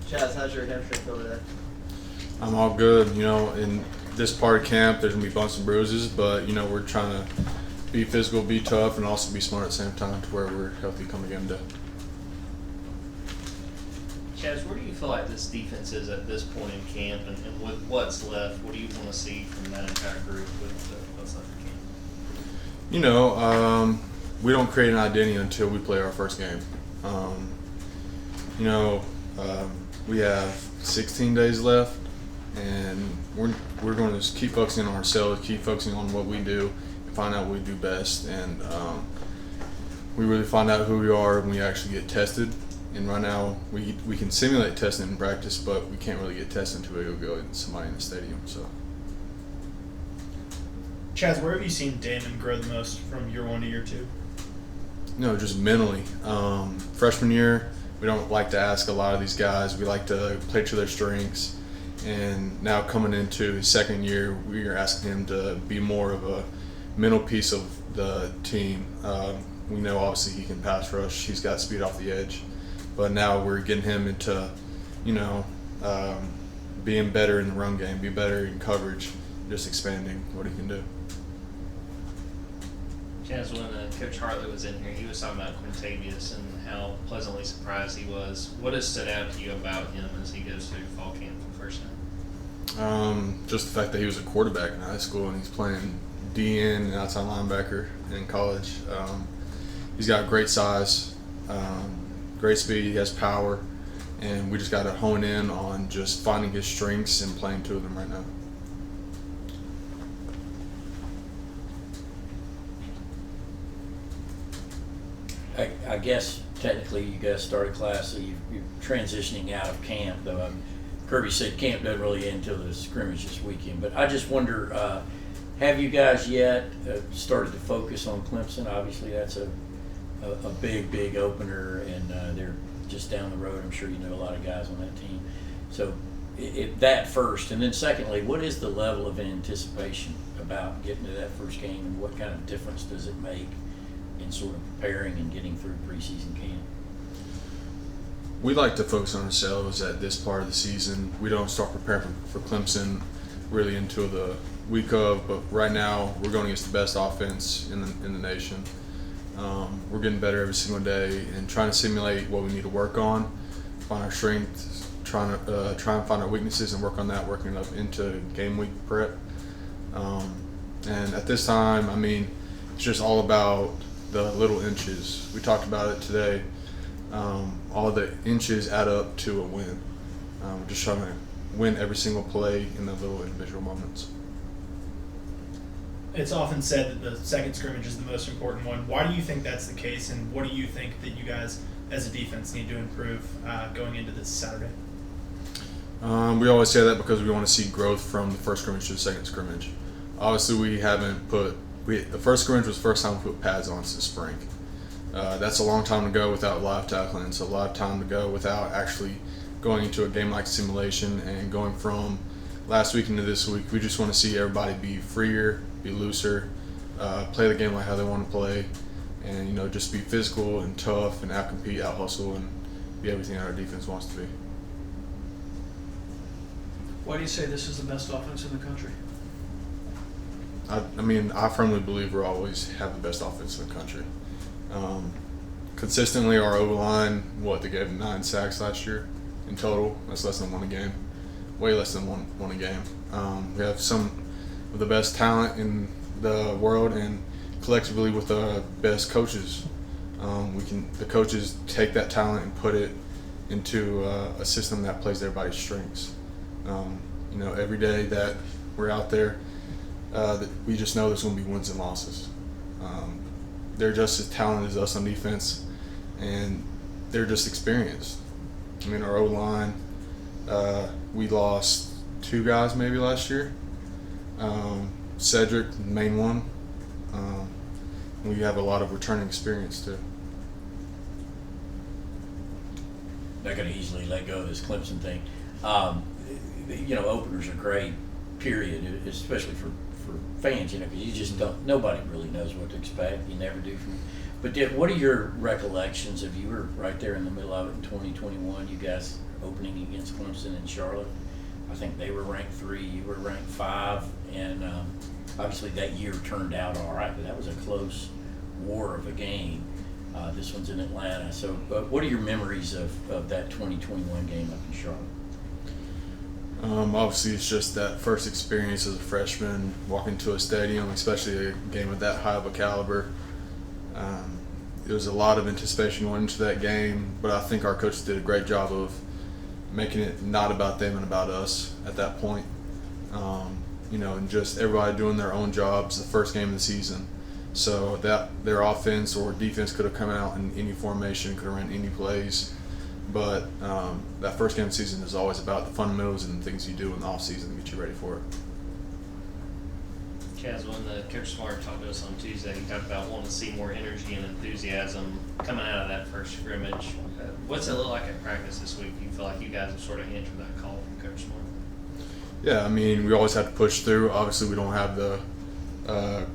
Chaz, how's your hamstring feel today? I'm all good. In this part of camp, there's going to be bumps and bruises, but, we're trying to be physical, be tough, and also be smart at the same time to where we're healthy come game day. Chaz, where do you feel like this defense is at this point in camp, and with what's left, what do you want to see from that entire group with what's left of camp? We don't create an identity until we play our first game. We have 16 days left, and we're going to just keep focusing on ourselves, keep focusing on what we do, and find out what we do best. And we really find out who we are when we actually get tested. And right now, we can simulate testing in practice, but we can't really get tested until we go get somebody in the stadium. So, Chaz, where have you seen Damon grow the most from year 1 to year 2? Just mentally. Freshman year, we don't like to ask a lot of these guys. We like to play to their strengths. And now coming into his second year, we are asking him to be more of a mental piece of the team. We know obviously he can pass rush. He's got speed off the edge. But now we're getting him into, being better in the run game, be better in coverage, just expanding what he can do. Chaz, when Coach Hartley was in here, he was talking about Quintavious and how pleasantly surprised he was. What has stood out to you about him as he goes through fall camp for the first time? Just the fact that he was a quarterback in high school and he's playing DN and outside linebacker in college. He's got great size, great speed, he has power, and we just got to hone in on just finding his strengths and playing to them right now. I guess technically you guys started class, so you're transitioning out of camp, though. Kirby said camp doesn't really end until the scrimmage this weekend. But I just wonder, have you guys yet started to focus on Clemson? Obviously, that's a big opener, and they're just down the road. I'm sure you know a lot of guys on that team. So that first, and then secondly, what is the level of anticipation about getting to that first game, and what kind of difference does it make in sort of preparing and getting through preseason camp? We like to focus on ourselves at this part of the season. We don't start preparing for Clemson really until the week of, but right now we're going against the best offense in the nation. We're getting better every single day and trying to simulate what we need to work on, find our strengths, try and find our weaknesses and work on that, working up into game week prep. And at this time, it's just all about the little inches. We talked about it today. All the inches add up to a win. Just trying to win every single play in the little individual moments. It's often said that the second scrimmage is the most important one. Why do you think that's the case, and what do you think that you guys as a defense need to improve going into this Saturday? We always say that because we want to see growth from the first scrimmage to the second scrimmage. Obviously, we haven't the first scrimmage was the first time we put pads on since spring. That's a long time to go without live tackling. It's a lot of time to go without actually going into a game like simulation and going from last week into this week. We just want to see everybody be freer, be looser, play the game like how they want to play, and just be physical and tough and out-compete, out-hustle, and be everything that our defense wants to be. Why do you say this is the best offense in the country? I firmly believe we'll always have the best offense in the country. Consistently, our O-line, they gave 9 sacks last year in total. That's less than one a game. Way less than one a game. We have some of the best talent in the world, and collectively with the best coaches. The coaches take that talent and put it into a system that plays to everybody's strengths. Every day that we're out there, we just know there's going to be wins and losses. They're just as talented as us on defense, and they're just experienced. Our O-line, we lost 2 guys maybe last year. Cedric, the main one. We have a lot of returning experience too. Not going to easily let go of this Clemson thing. Openers are great, period, especially for fans, because you just don't, nobody really knows what to expect. You never do. But what are your recollections of, you were right there in the middle of it in 2021, you guys opening against Clemson and Charlotte. I think they were ranked 3, you were ranked 5, and obviously that year turned out all right, but that was a close war of a game. This one's in Atlanta. So what are your memories of that 2021 game up in Charlotte? Obviously, it's just that first experience as a freshman, walking to a stadium, especially a game of that high of a caliber. There was a lot of anticipation going into that game, but I think our coaches did a great job of making it not about them and about us at that point. And just everybody doing their own jobs the first game of the season. So that their offense or defense could have come out in any formation, could have ran any plays. But that first game of the season is always about the fundamentals and things you do in the off season to get you ready for it. Chaz, when Coach Smart talked to us on Tuesday, he talked about wanting to see more energy and enthusiasm coming out of that first scrimmage. What's it look like at practice this week? Do you feel like you guys have sort of answered that call from Coach Smart? Yeah, I mean, we always have to push through. Obviously, we don't have the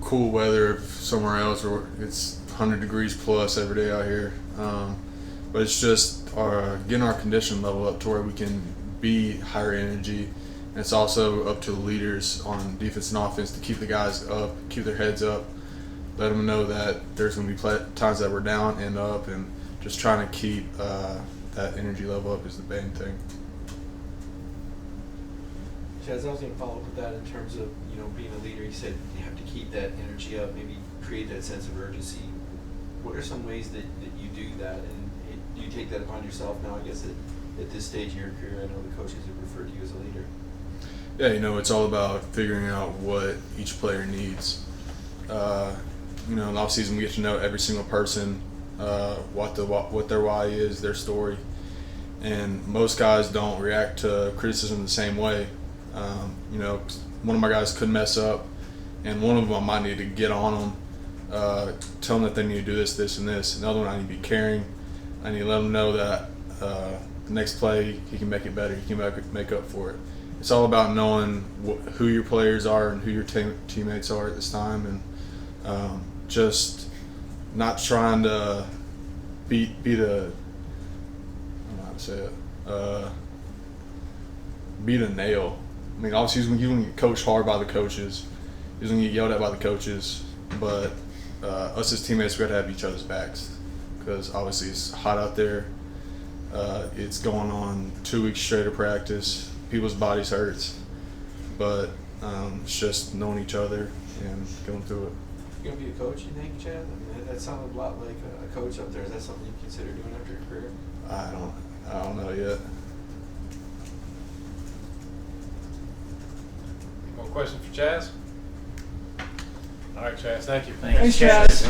cool weather of somewhere else where it's 100 degrees plus every day out here. But it's just getting our condition level up to where we can be higher energy. And it's also up to the leaders on defense and offense to keep the guys up, keep their heads up, let them know that there's going to be times that we're down and up, and just trying to keep that energy level up is the main thing. Chaz, I was going to follow up with that in terms of, being a leader. You said you have to keep that energy up, maybe create that sense of urgency. What are some ways that you do that, and do you take that upon yourself now, I guess, at this stage of your career? I know the coaches have referred to you as a leader. Yeah, it's all about figuring out what each player needs. In the offseason, we get to know every single person, what their why is, their story. And most guys don't react to criticism the same way. One of my guys could mess up, and one of them I might need to get on them, tell them that they need to do this, this, and this. Another one I need to be caring. I need to let them know that the next play he can make it better. He can make up for it. It's all about knowing who your players are and who your teammates are at this time, and just not trying to be the, I don't know how to say it, beat a nail. I mean, obviously he's going to get coached hard by the coaches. He's going to get yelled at by the coaches, but us as teammates, we got to have each other's backs, because obviously it's hot out there. It's going on 2 weeks straight of practice. People's bodies hurts, but it's just knowing each other and going through it. You're going to be a coach, you think, Chad? I mean, that sounded a lot like a coach up there. Is that something you consider doing after your career? I don't know yet. More questions for Chaz? All right, Chaz, thank you. Thanks, Chaz.